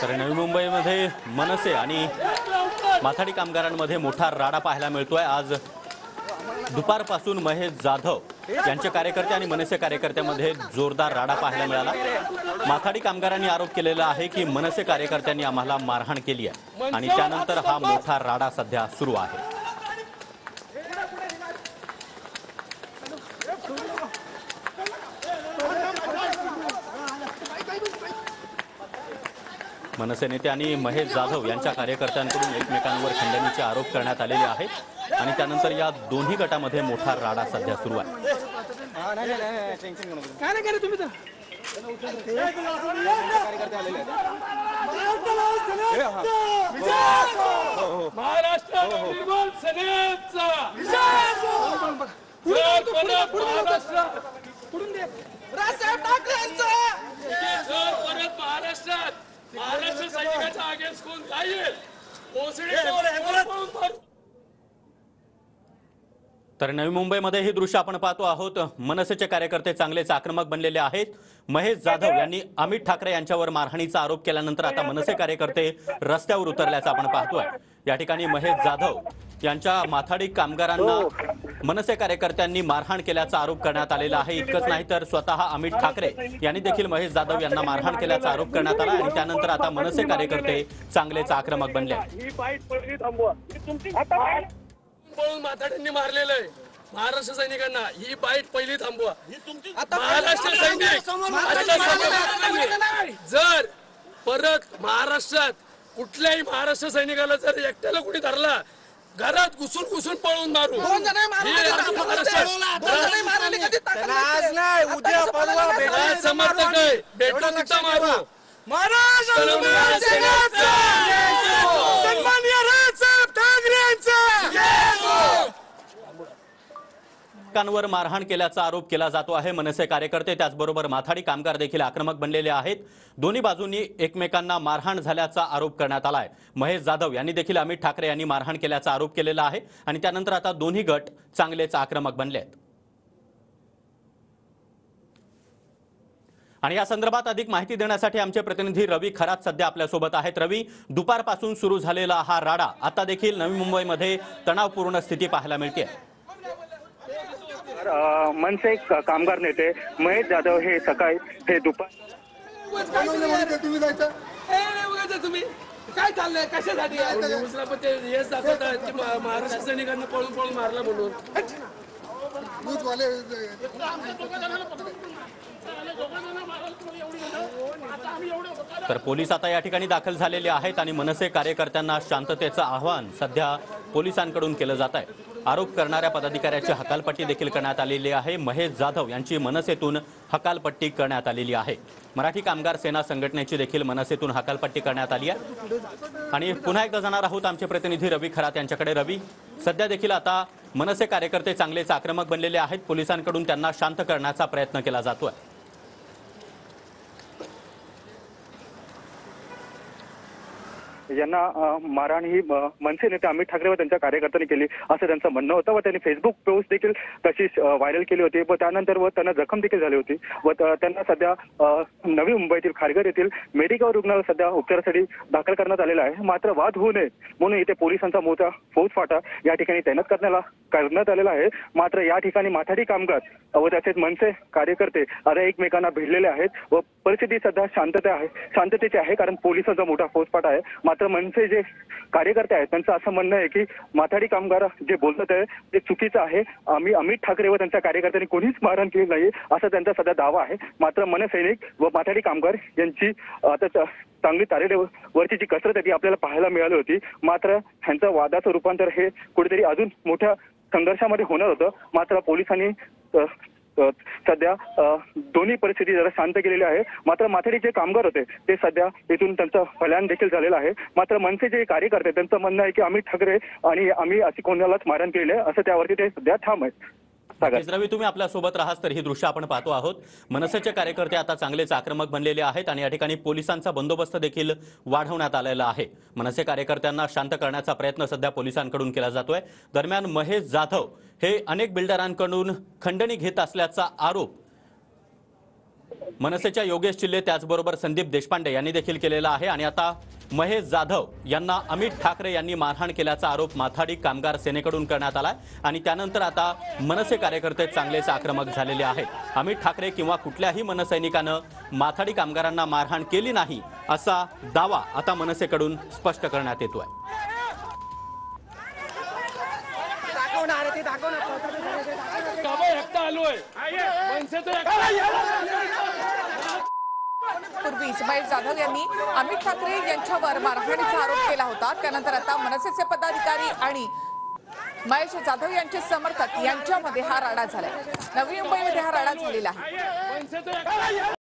तर नवी मुंबईमध्ये मनसे आणि माथाडी कामगारांमध्ये मोठा राडा पाहायला मिळतोय। आज दुपारपासून महेश जाधव यांचे कार्यकर्ते आणि मनसे कार्यकर्त्यांमध्ये जोरदार राडा पाहायला मिळाला। माथाडी कामगारांनी आरोप केलेला आहे की मनसे कार्यकर्त्यांनी आम्हाला मारहाण केली आहे आणि त्यानंतर हा मोठा राडा सध्या सुरू आहे। मनसे नेते आणि महेश जाधव यांच्या कार्यकर्त्यांकडून एकमेकांवर खंडणीचे आरोप करण्यात आलेले आहेत आणि त्यानंतर या दोन्ही गटामध्ये मोठा राडा सध्या सुरू आहे। महाराष्ट्र सैनिकांच्या अगेन्स्ट कोण जाईल तर नवी मुंबईमध्ये ही दृश्य आपण पाहतो आहोत। मनसेचे कार्यकर्ते चांगलेच आक्रमक बनलेले आहेत। महेश जाधव यांनी अमित ठाकरे यांच्यावर मारहाणीचा आरोप केल्यानंतर आता मनसे कार्यकर्ते रस्त्यावर उतरल्याचं आपण पाहतोय। या ठिकाणी महेश जाधव यांच्या माथाडी कामगारांना मनसे कार्यकर्त्यांनी मारहाण केल्याचा आरोप करण्यात आलेला आहे। इतकंच नाही तर स्वतः अमित ठाकरे यांनी देखील महेश जाधव यांना मारहाण केल्याचा आरोप करण्यात आला आणि त्यानंतर आता मनसे कार्यकर्ते चांगलेच आक्रमक बनले। माथाड्यांनी मारलेलं आहे महाराष्ट्र सैनिकांना, ही बाईट पहिली थांबवा। महाराष्ट्र सैनिक जर परत महाराष्ट्रात कुठल्याही महाराष्ट्र सैनिकाला जर एकट्याला कुणी धरला घरात घुसून पळून मारू। समर्थक आहे भेटून तिथं मारू। कांवर मारहाण केल्याचा आरोप केला जातो आहे। मनसे कार्यकर्ते त्याचबरोबर माथाडी कामगार देखील आक्रमक बनलेले आहेत। दोन्ही बाजूंनी एकमेकांना मारहाण झाल्याचा आरोप करण्यात आलाय। महेश जाधव यांनी देखील अमित ठाकरे यांनी मारहाण केल्याचा आरोप केलेला आहे आणि त्यानंतर आता दोन्ही गट चांगलेच आक्रमक बनले आहेत। आणि या संदर्भात अधिक माहिती देण्यासाठी आमचे प्रतिनिधी रवी खरात सध्या आपल्या सोबत आहेत। रवी, दुपारपासून सुरू झालेला हा राडा आता देखील नवी मुंबईमध्ये तणावपूर्ण स्थिती पाहायला मिळते। मनसे कामगार नेते महेश जाधव हे सकाळी हे दुपार तुम्ही काय चाललंय कशासाठी हेच दाखवतात की महाराष्ट्र सैनिकांना पळून मारला म्हणून। तर पोलीस आता या ठिकाणी दाखल झालेले आहेत आणि मनसे कार्यकर्त्यांना शांततेचं आवाहन सध्या पोलिसांकडून केलं जात आहे। आरोप करणाऱ्या पदाधिकाऱ्याची हकालपट्टी देखील करण्यात आलेली आहे। महेश जाधव यांची मनसेतून हकालपट्टी करण्यात आलेली आहे। मराठी कामगार सेना संघटनेची देखील मनसेतून हकालपट्टी करण्यात आली आहे। आणि पुन्हा एकदा जाणार आहोत आमचे प्रतिनिधी रवी खरात यांच्याकडे। रवी, सध्या देखील आता मनसे कार्यकर्ते चांगलेच आक्रमक बनलेले आहेत। पोलिसांकडून त्यांना शांत करण्याचा प्रयत्न केला जातोय। यांना मारहाण ही मनसे नेते अमित ठाकरे व त्यांच्या कार्यकर्त्यांनी केली असं त्यांचं म्हणणं होतं व त्यांनी फेसबुक पोस्ट देखील तशीच व्हायरल केली होती व त्यानंतर त्यांना जखम देखील झाली होती व त्यांना सध्या नवी मुंबईतील खारघर येथील मेडिकल रुग्णालयात सध्या उपचारासाठी दाखल करण्यात आलेला आहे। मात्र वाद होऊ नये म्हणून इथे पोलिसांचा मोठा फौजफाटा या ठिकाणी तैनात करण्यात आलेला आहे। मात्र या ठिकाणी माथाडी कामगार व त्याचे मनसे कार्यकर्ते आता एकमेकांना भिडलेले आहेत व परिस्थिती सध्या शांततेची आहे कारण पोलिसांचा मोठा फौजफाटा आहे। मात्र मनसे जे कार्यकर्ते आहेत त्यांचं असं म्हणणं आहे की माथाडी कामगार जे बोलतात आहे ते चुकीचं आहे। आम्ही अमित ठाकरे व त्यांच्या कार्यकर्त्यांनी कोणीच मारहाण केली नाही असा त्यांचा सध्या दावा आहे। मात्र मनसैनिक व माथाडी कामगार यांची आता चांगली तारेवरची जी कसरत आहे ती आपल्याला पाहायला मिळाली होती। मात्र ह्यांचं वादाचं रूपांतर हे कुठेतरी अजून मोठ्या संघर्षामध्ये होणार होतं। मात्र पोलिसांनी सध्या दोन्ही परिस्थिती जरा शांत केलेली आहे। मात्र माथाडी जे कामगार होते ते सध्या इथून त्यांचं पलायन देखील झालेलं आहे। मात्र मनसे जे कार्यकर्ते त्यांचं म्हणणं आहे की अमित ठाकरे आणि आम्ही अशी कोणालाच मारहाण केली आहे असं त्यावरती ते सध्या ठाम आहेत। रवी, तुम्ही आपल्या सोबत राहात तर ही दृश्य आपण पाहतो आहोत। मनसेचे कार्यकर्ते आता चांगलेच आक्रमक बनलेले आहेत आणि या ठिकाणी पोलिसांचा बंदोबस्त देखील वाढवण्यात आलेला आहे। मनसे कार्यकर्त्यांना शांत करण्याचा प्रयत्न सध्या पोलिसांकडून केला जातोय। दरम्यान महेश जाधव हे अनेक बिल्डरांकडून खंडणी घेत असल्याचा आरोप मनसेच्या योगेश चिल्ले त्याचबरोबर संदीप देशपांडे यांनी देखील केलेला आहे। आणि आता महेश जाधव यांना अमित ठाकरे यांनी मारहाण केल्याचा आरोप माथाडी कामगार सेनेकडून करण्यात आलाय आणि त्यानंतर आता मनसे कार्यकर्ते चांगलेच आक्रमक झालेले आहेत। अमित ठाकरे किंवा कुठल्याही मनसैनिकानं माथाडी कामगारांना मारहाण केली नाही असा दावा आता मनसेकडून स्पष्ट करण्यात येतोय। पूर्वी महेश जाधव यांनी अमित ठाकरे यांच्यावर मारहाणीचा आरोप केला होता। त्यानंतर आता मनसेचे पदाधिकारी आणि महेश जाधव यांचे समर्थक यांच्यामध्ये हा राडा झालाय। नवी मुंबईमध्ये हा राडा झालेला आहे।